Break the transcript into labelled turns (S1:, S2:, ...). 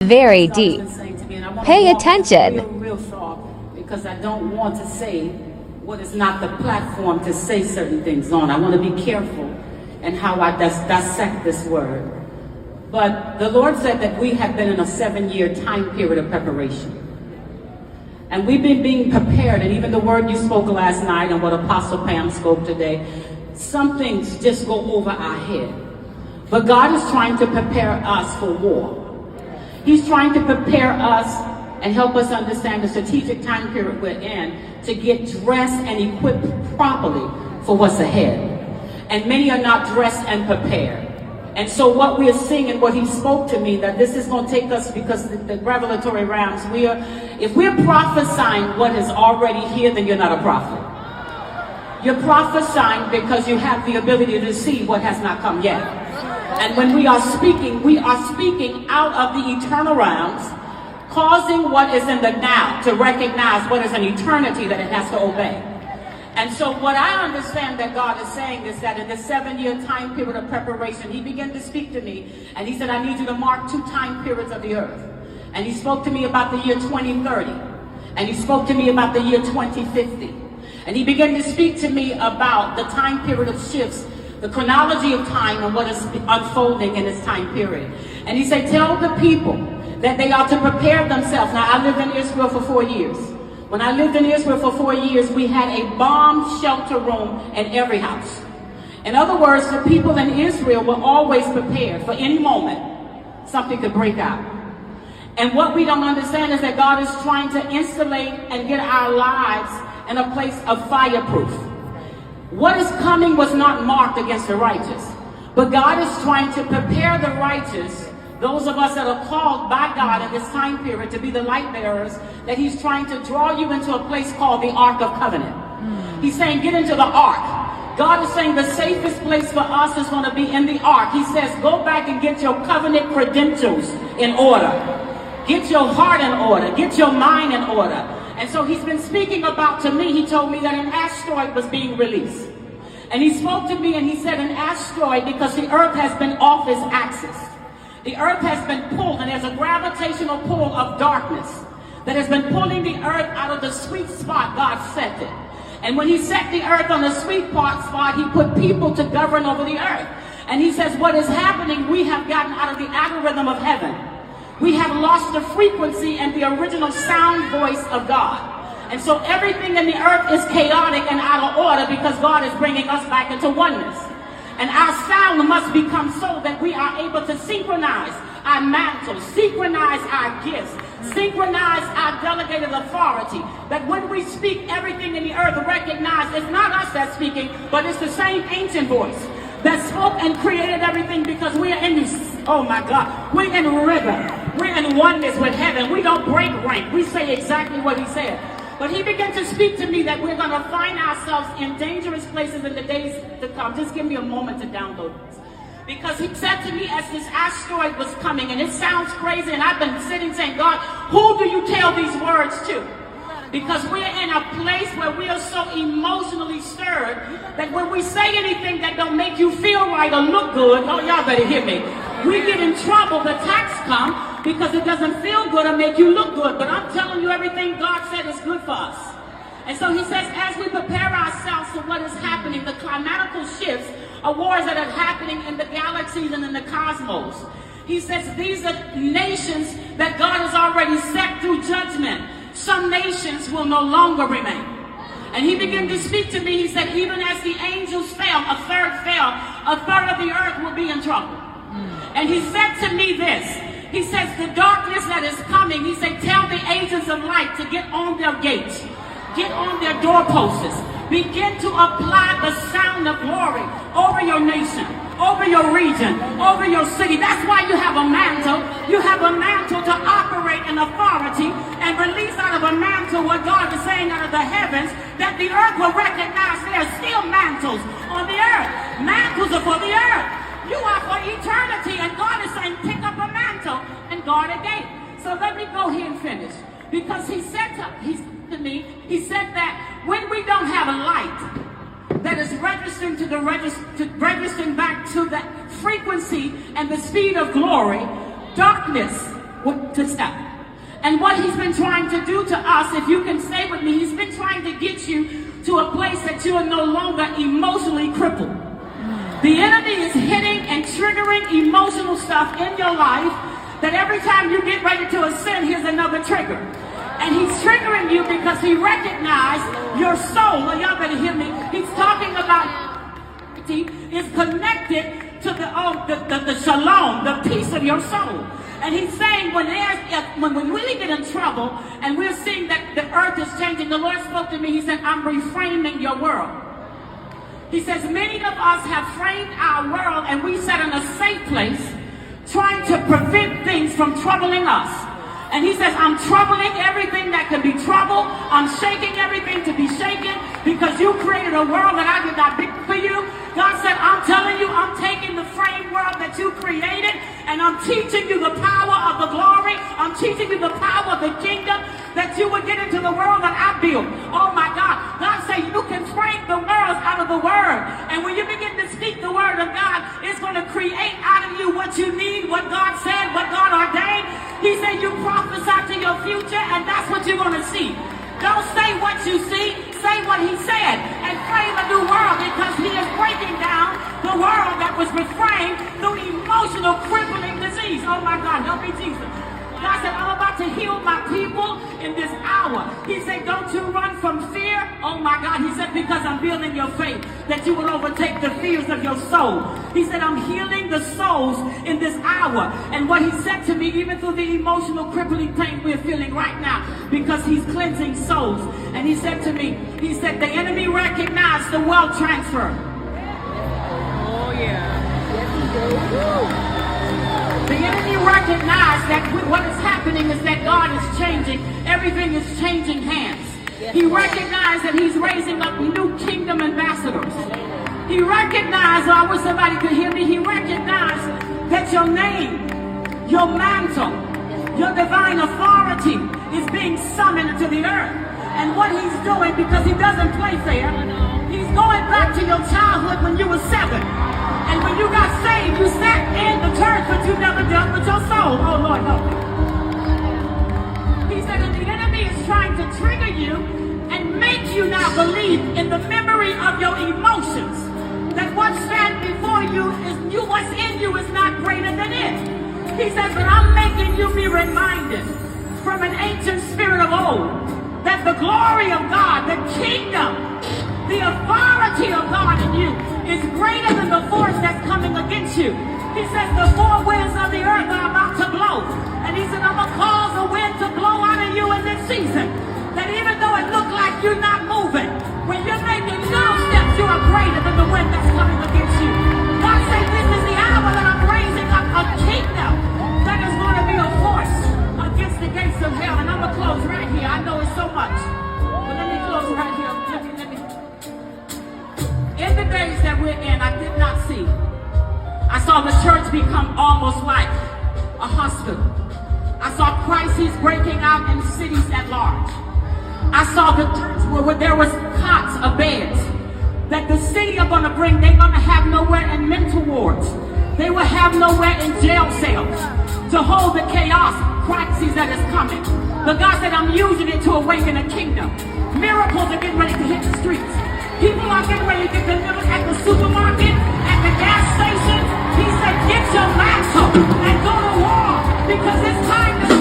S1: very deep. Pay attention.
S2: Real thought, because I don't want to say what is not the platform to say certain things on. I want to be careful in how I dissect this word. But the Lord said that we have been in a 7-year time period of preparation. And we've been being prepared, and even the word you spoke last night and what Apostle Pam spoke today, some things just go over our head. But God is trying to prepare us for war. He's trying to prepare us and help us understand the strategic time period we're in to get dressed and equipped properly for what's ahead. And many are not dressed and prepared. And so what we are seeing and what he spoke to me, that this is going to take us, because the revelatory realms, if we're prophesying what is already here, then you're not a prophet. You're prophesying because you have the ability to see what has not come yet. And when we are speaking out of the eternal realms, causing what is in the now to recognize what is an eternity that it has to obey. And so what I understand that God is saying is that in the 7-year time period of preparation, he began to speak to me, and he said, I need you to mark 2 time periods of the earth. And he spoke to me about the year 2030, and he spoke to me about the year 2050. And he began to speak to me about the time period of shifts, the chronology of time and what is unfolding in this time period. And he said, tell the people that they are to prepare themselves. Now, I lived in Israel for 4 years. When I lived in Israel for 4 years, we had a bomb shelter room in every house. In other words, the people in Israel were always prepared for any moment something could break out. And what we don't understand is that God is trying to installate and get our lives in a place of fireproof. What is coming was not marked against the righteous, but God is trying to prepare the righteous, those of us that are called by God in this time period to be the light bearers, that he's trying to draw you into a place called the Ark of Covenant. He's saying, get into the Ark. God is saying the safest place for us is going to be in the Ark. He says, go back and get your covenant credentials in order. Get your heart in order. Get your mind in order. And so he's been speaking about, to me, he told me that an asteroid was being released. And he spoke to me and he said an asteroid, because the earth has been off its axis. The earth has been pulled, and there's a gravitational pull of darkness that has been pulling the earth out of the sweet spot God set it. And when he set the earth on the sweet spot, he put people to govern over the earth. And he says what is happening, we have gotten out of the algorithm of heaven. We have lost the frequency and the original sound voice of God. And so everything in the earth is chaotic and out of order, because God is bringing us back into oneness. And our sound must become so that we are able to synchronize our mantles, synchronize our gifts, synchronize our delegated authority. That when we speak, everything in the earth recognize it's not us that's speaking, but it's the same ancient voice that spoke and created everything, because we are in this, oh my God, we're in rhythm. We're in oneness with heaven. We don't break rank. We say exactly what he said. But he began to speak to me that we're going to find ourselves in dangerous places in the days to come. Just give me a moment to download this. Because he said to me as this asteroid was coming, and it sounds crazy, and I've been sitting saying, God, who do you tell these words to? Because we're in a place where we are so emotionally stirred that when we say anything that don't make you feel right or look good, oh, y'all better hear me. We get in trouble, the attacks come, because it doesn't feel good or make you look good. But I'm telling you, everything God said is good for us. And so he says, as we prepare ourselves for what is happening, the climatical shifts are wars that are happening in the galaxies and in the cosmos. He says these are nations that God has already set through judgment. Some nations will no longer remain. And he began to speak to me. He said, even as the angels fell, a third of the earth will be in trouble. And he said to me this. He says, the darkness that is coming, he said, tell the agents of light to get on their gates, get on their doorposts, begin to apply the sound of glory over your nation, over your region, over your city. That's why you have a mantle. You have a mantle to operate in authority and release out of a mantle what God is saying out of the heavens, that the earth will recognize there are still mantles on the earth. Mantles are for the earth. You are for eternity, and God is saying, pick up a mantle and guard a gate. So let me go here and finish. Because he said to me, he said that when we don't have a light that is registering registering back to the frequency and the speed of glory, darkness to stop. And what he's been trying to do to us, if you can say with me, he's been trying to get you to a place that you are no longer emotionally crippled. The enemy is hitting and triggering emotional stuff in your life that every time you get ready to ascend, here's another trigger. And he's triggering you because he recognized your soul. Well, y'all better hear me. He's talking about is connected to the shalom, the peace of your soul. And he's saying when we really get in trouble and we're seeing that the earth is changing, the Lord spoke to me, he said, I'm reframing your world. He says, many of us have framed our world and we sat in a safe place trying to prevent things from troubling us. And he says, I'm troubling everything that can be troubled. I'm shaking everything to be shaken because you created a world that I did not pick for you. God said, I'm telling you, I'm taking the frame world that you created and I'm teaching you the power of the glory. I'm teaching you the power of the kingdom that you would get into the world that I built. Oh my God. God said you can frame the world out of the word. And when you begin to speak the word of God, it's going to create out of you what you need, what God said, what God ordained. He said you prophesy to your future and that's what you're going to see. Don't say what you see, say what he said and frame a new world because he is breaking down the world that was reframed through emotional crippling disease. Oh my God, help me Jesus. God said, I'm about to heal my people in this hour. He said, don't you run from fear. Oh my God, he said, because I'm building your faith, that you will overtake the fears of your soul. He said, I'm healing the souls in this hour. And what he said to me, even through the emotional crippling pain we're feeling right now, because he's cleansing souls. And he said to me, he said, the enemy recognized the wealth transfer.
S3: Oh yeah. Yes, he did.
S2: The enemy recognized that what is happening is that God is changing. Everything is changing hands. He recognized that he's raising up new kingdom ambassadors. He recognized, I wish somebody could hear me, he recognized that your name, your mantle, your divine authority is being summoned into the earth. And what he's doing, because he doesn't play fair, he's going back to your childhood when you were 7. And when you got saved, you sat in the church, but you never dealt with your soul. Oh, Lord, help me. He said that the enemy is trying to trigger you and make you now believe in the memory of your emotions. That what stands before you is you, what's in you is not greater than it. He says, but I'm making you be reminded from an ancient spirit of old that the glory of God, the kingdom, the authority of God in you is greater than the force that's coming against you. He says the four winds of the earth are about to blow. And he said, I'm going to cause the wind to blow out of you in this season. That even though it looks like you're not moving, when you're making little steps, you are greater than the wind that's coming against you. God said, this is the hour that I'm raising up a kingdom that is going to be a force against the gates of hell. And I'm going to close right here. I know it's so much. But let me close right here. Let me. In the days that we're in, I did not see. I saw the church become almost like a hospital. I saw crises breaking out in cities at large. I saw the church where there was cots of beds that the city are going to bring. They're going to have nowhere in mental wards. They will have nowhere in jail cells to hold the chaos crises that is coming. But God said, I'm using it to awaken a kingdom. Miracles are getting ready to hit the streets. People are getting ready to get delivered at the supermarket, at the gas station. He said, get your mantle and go to war because it's time to